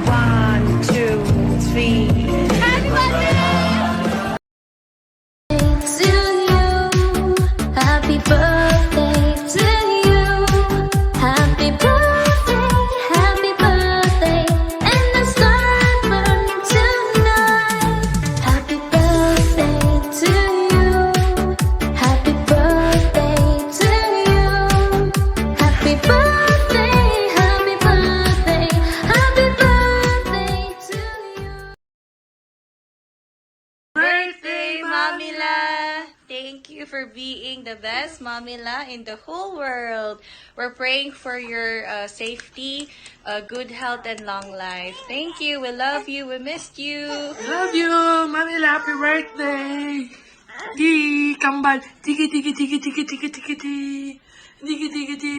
One, two, three. Happy birthday! To you, happy birthday to you, happy birthday, and the sun burning tonight. Happy birthday to you, happy birthday to you, happy birthday, happy birthday, happy birthday to you. Birthday, Mamila! Thank you for being the best Mamila in the whole world. We're praying for your safety, good health, and long life. Thank you. We love you. We missed you. Love you, Mami. Happy birthday. Di kambal. Tiki tiki tiki tiki tiki tiki tiki tiki tiki tiki.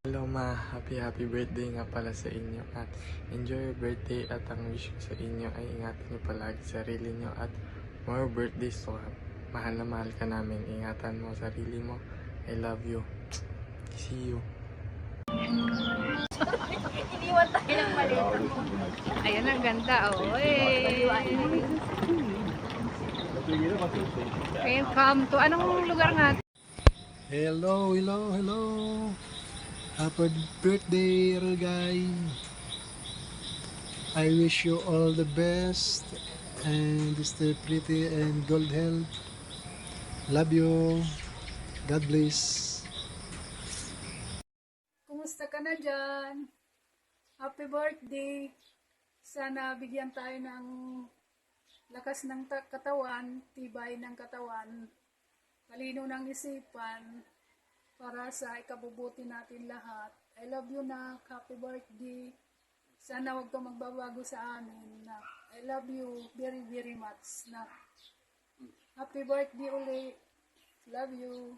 Hello ma, happy birthday nga pala sa inyo at enjoy your birthday at ang wish ko sa inyo ay ingatan niyo palagi sarili niyo at more birthdays to come. Mahal na mahal ka namin, ingatan mo sarili mo. I love you. See you. Ayan, ang ganda. Oh, welcome to anong lugar nga? Hello. Happy birthday, Rugay. I wish you all the best and stay pretty and good health. Love you. God bless. Kumusta ka na dyan? Happy birthday! Sana bigyan tayo ng lakas ng katawan, tibay ng katawan, talino ng isipan, para sa ikabubuti natin lahat. I love you na. Happy birthday! Sana huwag ka magbabago sa amin na I love you very much na. Happy birthday uli. Love you.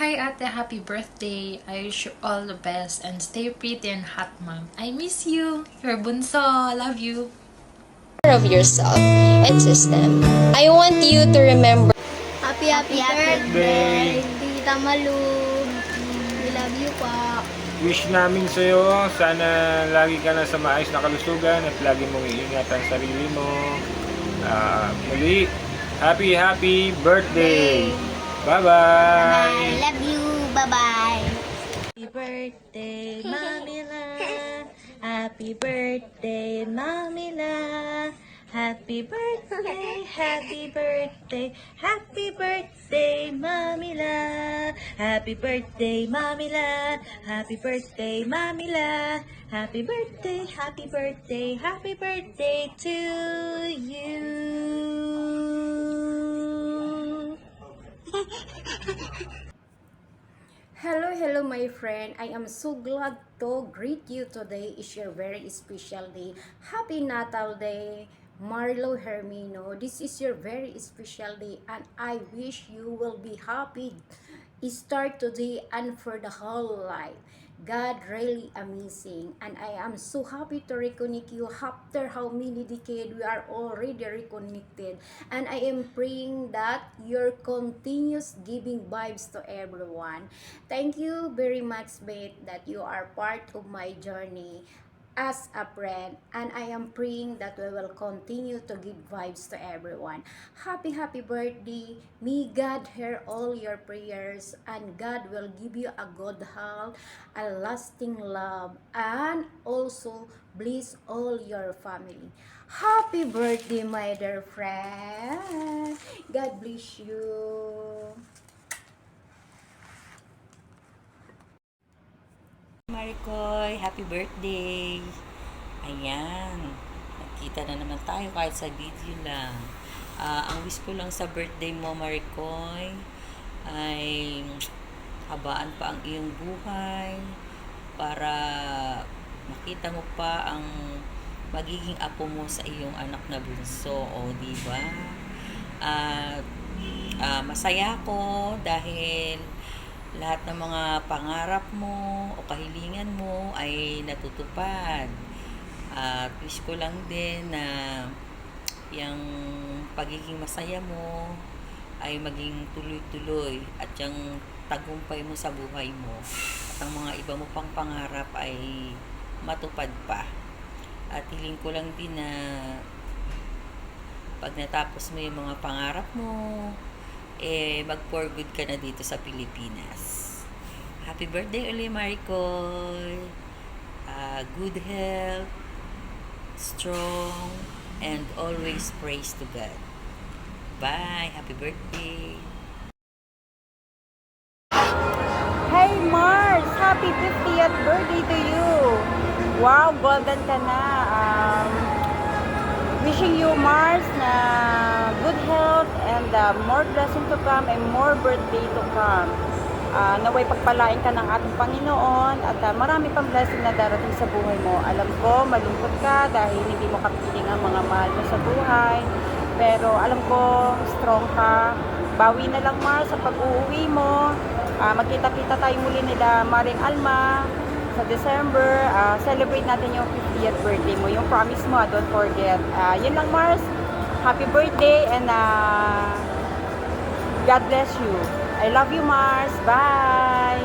Hi ate, happy birthday. I wish you all the best and stay pretty and hot mom. I miss you. Your bunso. Love you. Of yourself and system. I want you to remember. Happy birthday, Tita Malu. We love you pa. Wish namin sa'yo, sana lagi ka na sa maayos na kalusugan at lagi mong iingat ang sarili mo. Muli, happy birthday! Bye-bye! Love you. Bye-bye. Happy birthday, Mamila. Happy birthday, Mamila. Happy birthday, happy birthday, happy birthday, Mamila. Happy birthday, Mamila. Happy birthday, Mamila. Happy birthday, happy birthday, happy birthday to you. Hello my friend. I am so glad to greet you today. Is your very special day. Happy Natal Day, Marlo Hermino. This is your very special day and I wish you will be happy start today and for the whole life. God really amazing and I am so happy to reconnect you after how many decades we are already reconnected, and I am praying that your continuous giving vibes to everyone. Thank you very much, Beth, that you are part of my journey as a friend, and I am praying that we will continue to give vibes to everyone. Happy birthday. May God hear all your prayers and God will give you a good health, a lasting love, and also bless all your family. Happy birthday, my dear friend. God bless you. Maricoy, happy birthday! Ayan, nagkita na naman tayo kahit sa video lang. Ang wish ko lang sa birthday mo, Maricoy, ay habaan pa ang iyong buhay para makita mo pa ang magiging apo mo sa iyong anak na bunso, o diba? Masaya ko dahil lahat ng mga pangarap mo o kahilingan mo ay natutupad. At wish ko lang din na yung pagiging masaya mo ay maging tuloy-tuloy at yung tagumpay mo sa buhay mo at ang mga iba mo pang pangarap ay matupad pa. At hiling ko lang din na pag natapos mo yung mga pangarap mo, mag-for good ka na dito sa Pilipinas. Happy birthday ulit, Maricoy! Good health, strong, and always praise to God. Bye! Happy birthday! Hey Mars! Happy 50th birthday to you! Wow, golden ka na. Wishing you, Mars, na good health and more blessing to come and more birthday to come. Naway pagpalain ka ng ating Panginoon at marami pang blessing na darating sa buhay mo. Alam ko, malungkot ka dahil hindi mo kapiling ang mga mahal mo sa buhay. Pero alam ko, strong ka. Bawi na lang, Mars, sa pag-uuwi mo. Magkita-kita tayo muli nila Maring Alma sa December. Celebrate natin yung 50th birthday mo. Yung promise mo, don't forget. Yun lang, Mars. Happy birthday and God bless you. I love you, Mars. Bye!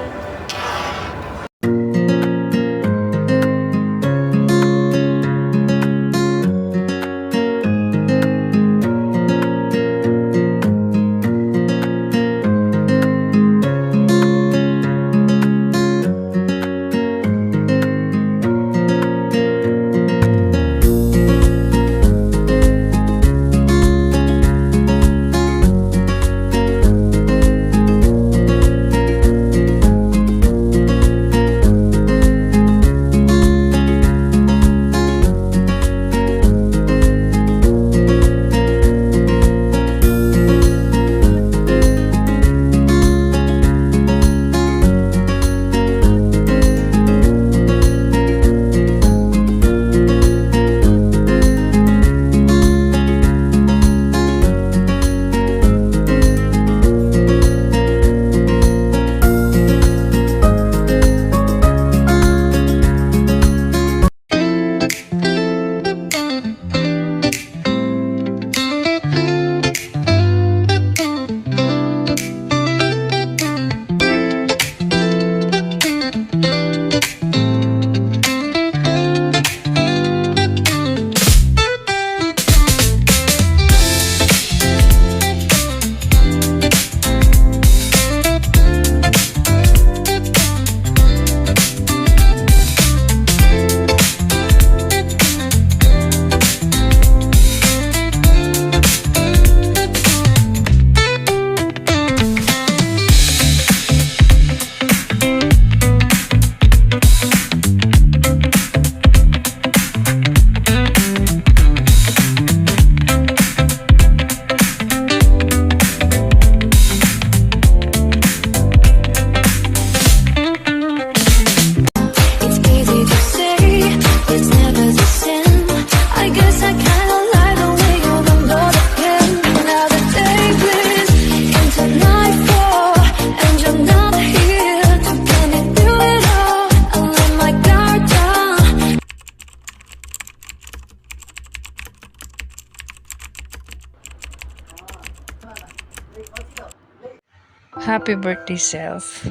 Happy birthday, self.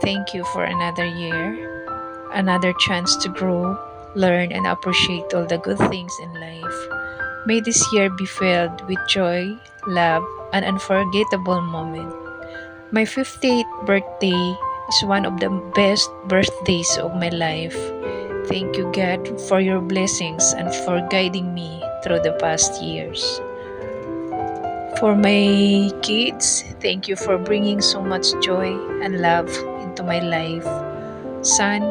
Thank you for another year, another chance to grow, learn, and appreciate all the good things in life. May this year be filled with joy, love, and unforgettable moment. My 58th birthday is one of the best birthdays of my life. Thank you, God, for your blessings and for guiding me through the past years. For my kids, thank you for bringing so much joy and love into my life. Son,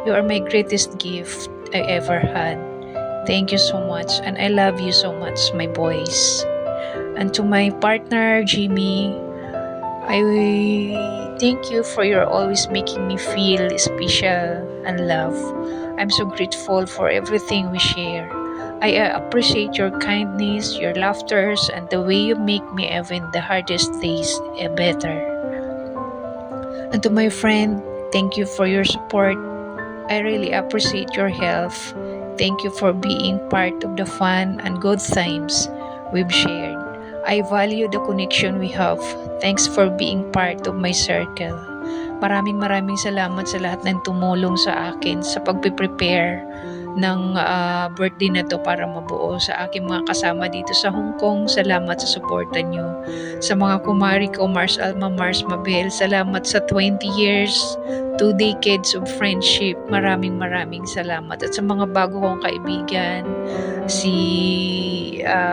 you are my greatest gift I ever had. Thank you so much, and I love you so much, my boys. And to my partner, Jimmy, I thank you for your always making me feel special and love. I'm so grateful for everything we share. I appreciate your kindness, your laughters, and the way you make me even the hardest days better. And to my friend, thank you for your support. I really appreciate your help. Thank you for being part of the fun and good times we've shared. I value the connection we have. Thanks for being part of my circle. Maraming salamat sa lahat ng tumulong sa akin sa pagpe-prepare ng birthday na to para mabuo. Sa aking mga kasama dito sa Hong Kong, salamat sa suporta nyo. Sa mga kumari ko, Mars Alma, Mars Mabel, salamat sa 20 years, 2 decades of friendship. Maraming salamat. At sa mga bago kong kaibigan, si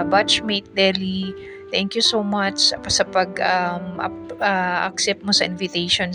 batchmate Deli, thank you so much sa pag accept mo sa invitation